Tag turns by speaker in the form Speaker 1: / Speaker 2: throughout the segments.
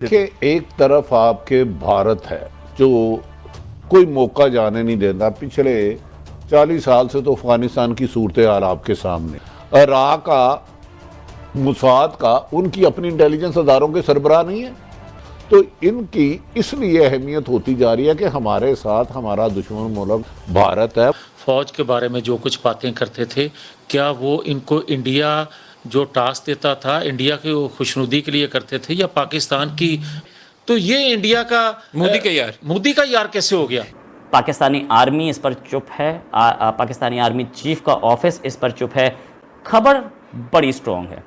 Speaker 1: देखिए, एक तरफ आपके भारत है जो कोई मौका जाने नहीं देता। पिछले 40 साल से तो अफगानिस्तान की सूरत हाल आपके सामने। इराक का, मुसाद का, उनकी अपनी इंटेलिजेंस अदारों के सरबराह नहीं है। तो इनकी इसलिए अहमियत होती जा रही है कि हमारे साथ हमारा दुश्मन मुल्क भारत है।
Speaker 2: फौज के बारे में जो कुछ बातें करते थे, क्या वो इनको इंडिया जो टास्क देता था, इंडिया की खुशनुदी के लिए करते थे या पाकिस्तान की? तो ये इंडिया का मोदी का यार कैसे हो गया?
Speaker 3: पाकिस्तानी आर्मी इस पर चुप है। पाकिस्तानी आर्मी चीफ का ऑफिस इस पर चुप है। खबर बड़ी स्ट्रॉन्ग है।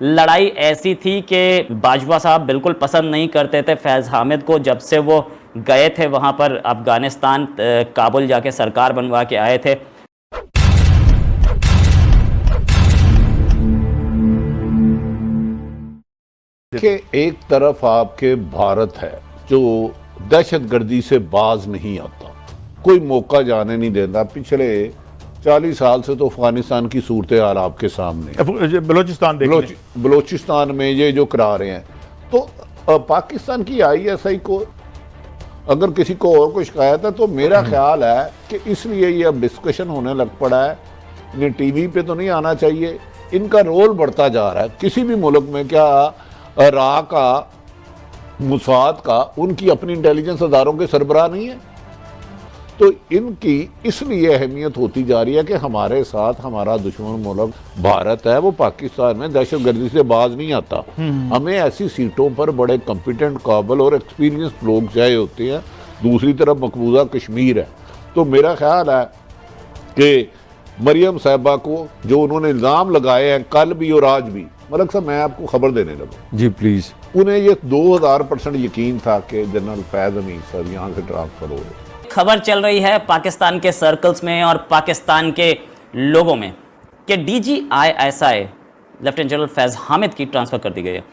Speaker 3: लड़ाई ऐसी थी कि बाजवा साहब बिल्कुल पसंद नहीं करते थे फैज़ हामिद को। जब से वो गए थे वहाँ पर अफ़गानिस्तान, काबुल जाके सरकार बनवा के आए थे।
Speaker 1: देखिए, एक तरफ आपके भारत है जो दहशतगर्दी से बाज नहीं आता, कोई मौका जाने नहीं देता। पिछले 40 साल से तो अफगानिस्तान की सूरत हाल आपके सामने। बलोचिस्तान में ये जो करा रहे हैं, तो पाकिस्तान की ISI को अगर किसी को और कोई शिकायत है तो मेरा ख्याल है कि इसलिए ये अब डिस्कशन होने लग पड़ा है। इन्हें टीवी पे तो नहीं आना चाहिए। इनका रोल बढ़ता जा रहा है किसी भी मुल्क में। क्या इराक का, मुसाद का, उनकी अपनी इंटेलिजेंस अदारों के सरबराह नहीं है। तो इनकी इसलिए अहमियत होती जा रही है कि हमारे साथ हमारा दुश्मन मुल्क भारत है, वो पाकिस्तान में दहशतगर्दी से बाज नहीं आता। हमें ऐसी सीटों पर बड़े कॉम्पिटेंट, काबिल और एक्सपीरियंस लोग चाहिए होते हैं। दूसरी तरफ मकबूजा कश्मीर है। तो मेरा ख्याल है कि मरियम साहिबा को जो उन्होंने इल्ज़ाम लगाए हैं कल भी और आज भी, मलक साहब मैं आपको खबर देने लगा
Speaker 4: जी प्लीज़।
Speaker 1: उन्हें ये 2000% यकीन था कि जनरल फैज़ हमीद साहब यहाँ से ट्रांसफ़र हो गए।
Speaker 3: खबर चल रही है पाकिस्तान के सर्कल्स में और पाकिस्तान के लोगों में कि DGISI लेफ्टिनेंट जनरल फैज़ हामिद की ट्रांसफ़र कर दी गई है।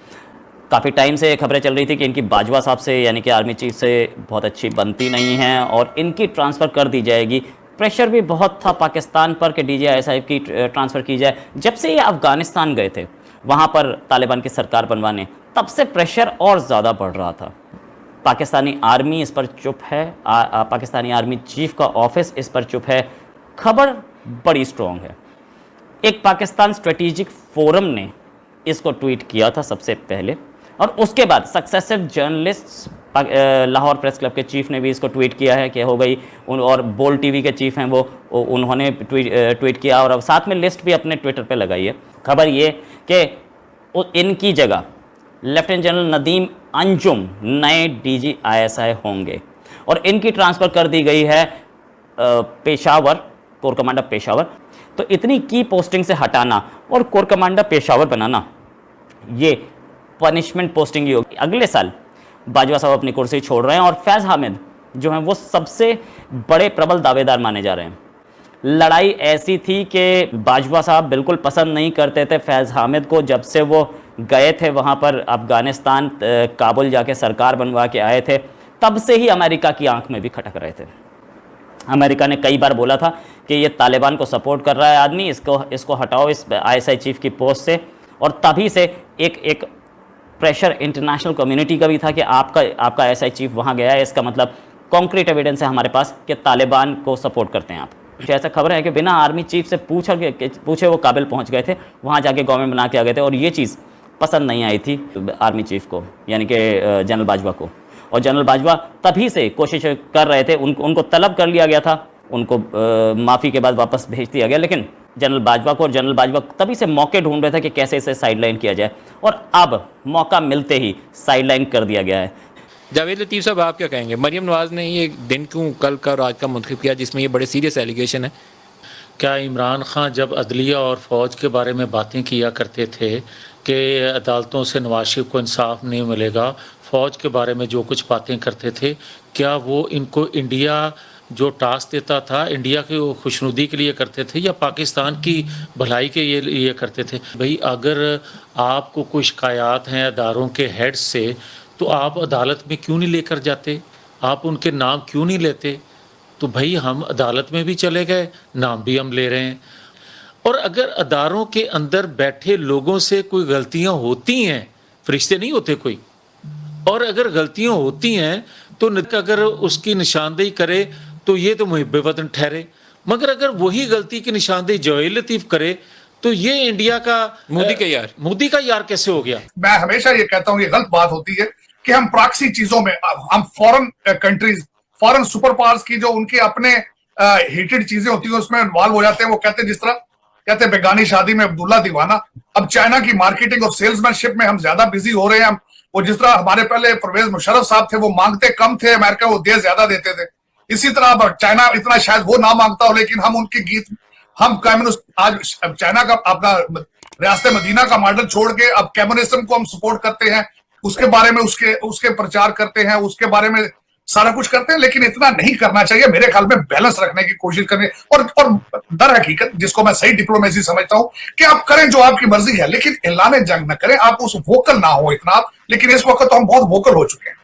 Speaker 3: काफ़ी टाइम से खबरें चल रही थी कि इनकी बाजवा साहब से, यानी कि आर्मी चीफ से बहुत अच्छी बनती नहीं है और इनकी ट्रांसफ़र कर दी जाएगी। प्रेशर भी बहुत था पाकिस्तान पर कि DGISI की ट्रांसफ़र की जाए। जब से ये अफ़गानिस्तान गए थे वहाँ पर तालिबान की सरकार बनवाने, तब से प्रेशर और ज़्यादा बढ़ रहा था। पाकिस्तानी आर्मी इस पर चुप है। पाकिस्तानी आर्मी चीफ का ऑफिस इस पर चुप है। खबर बड़ी स्ट्रॉन्ग है। एक पाकिस्तान स्ट्रेटेजिक फोरम ने इसको ट्वीट किया था सबसे पहले, और उसके बाद successive journalist, Lahore press club के चीफ ने भी इसको ट्वीट किया है कि हो गई। और बोल्ड TV के चीफ हैं वो, उन्होंने ट्वीट किया और अब साथ में लिस्ट भी अपने ट्विटर पे लगाई है। खबर ये कि इनकी जगह लेफ्टिनेंट जनरल नदीम अंजुम नए DGISI होंगे और इनकी ट्रांसफ़र कर दी गई है पेशावर, कोर कमांडर पेशावर। तो इतनी की पोस्टिंग से हटाना और कोर कमांडर पेशावर बनाना, ये पनिशमेंट पोस्टिंग ही होगी। अगले साल बाजवा साहब अपनी कुर्सी छोड़ रहे हैं और फैज़ हामिद जो हैं वो सबसे बड़े प्रबल दावेदार माने जा रहे हैं। लड़ाई ऐसी थी कि बाजवा साहब बिल्कुल पसंद नहीं करते थे फैज़ हामिद को। जब से वो गए थे वहाँ पर अफ़गानिस्तान, काबुल जाके सरकार बनवा के आए थे, तब से ही अमेरिका की आंख में भी खटक रहे थे। अमेरिका ने कई बार बोला था कि ये तालिबान को सपोर्ट कर रहा है आदमी, इसको हटाओ इस ISI चीफ की पोस्ट से। और तभी से एक प्रेशर इंटरनेशनल कम्युनिटी का भी था कि आपका ISI चीफ वहाँ गया है, इसका मतलब कॉन्क्रीट एविडेंस है हमारे पास कि तालिबान को सपोर्ट करते हैं आप। ऐसा खबर है कि बिना आर्मी चीफ से पूछे वो काबिल पहुँच गए थे, वहाँ जाके गवर्नमेंट बना के आ गए थे। और ये चीज़ पसंद नहीं आई थी आर्मी चीफ को, यानी कि जनरल बाजवा को। और जनरल बाजवा तभी से कोशिश कर रहे थे, उनको तलब कर लिया गया था, उनको माफ़ी के बाद वापस भेज दिया गया, लेकिन जनरल बाजवा तभी से मौके ढूंढ रहे थे कि कैसे इसे साइडलाइन किया जाए, और अब मौका मिलते ही साइडलाइन कर दिया गया है।
Speaker 5: जावेद लतीफ़ साहब, आप क्या कहेंगे? मरियम नवाज़ ने ये दिन क्यों कल का और आज का मुंतखब किया जिसमें ये बड़े सीरियस एलिगेशन है?
Speaker 2: क्या इमरान खान जब अदलिया और फ़ौज के बारे में बातें किया करते थे कि अदालतों से नवाज शरीफ को इंसाफ नहीं मिलेगा, फ़ौज के बारे में जो कुछ बातें करते थे, क्या वो इनको इंडिया जो टास्क देता था, इंडिया की खुशनुदी के लिए करते थे या पाकिस्तान की भलाई के लिए करते थे? भाई, अगर आपको कोई शिकायत हैं अदारों के हेड से, तो आप अदालत में क्यों नहीं लेकर जाते? आप उनके नाम क्यों नहीं लेते? तो भाई, हम अदालत में भी चले गए, नाम भी हम ले रहे हैं। और अगर अदारों के अंदर बैठे लोगों से कोई गलतियां होती हैं, फरिश्ते नहीं होते कोई, और अगर गलतियां होती हैं तो अगर उसकी निशानदेही करे तो ये तो मुहिब वतन ठहरे, मगर अगर वही गलती की निशानदेही जवेद लतीफ करे तो ये इंडिया का मोदी का यार कैसे हो गया?
Speaker 4: मैं हमेशा ये कहता हूं, ये गलत बात होती है कि हम प्रॉक्सी चीजों में, हम foreign countries, foreign super powers की जो उनके अपने हीटेड चीजें होती है उसमें इन्वॉल्व हो जाते हैं। वो कहते हैं, जिस तरह कहते हैं बेगानी शादी में अब्दुल्ला दीवाना, अब चाइना की मार्केटिंग और सेल्समैनशिप में हम ज्यादा बिजी हो रहे हैं। वो जिस तरह हमारे पहले परवेज मुशर्रफ साहब थे, वो मांगते कम थे, अमेरिका वो दे ज्यादा देते थे। इसी तरह अब चाइना इतना शायद वो ना मांगता हो, लेकिन हम उनके गीत, हम कम्युनिस्ट, आज चाइना का अपना रियासत मदीना का मॉडल छोड़ के अब कम्युनिज्म को हम सपोर्ट करते हैं, उसके बारे में उसके प्रचार करते हैं, उसके बारे में सारा कुछ करते हैं। लेकिन इतना नहीं करना चाहिए मेरे ख्याल में, बैलेंस रखने की कोशिश करनी। और दर हकीकत जिसको मैं सही डिप्लोमेसी समझता हूं कि आप करें जो आपकी मर्जी है, लेकिन ऐलान जंग न करें, आप उस वोकल ना हो इतना आप। लेकिन इस वक्त तो हम बहुत वोकल हो चुके हैं।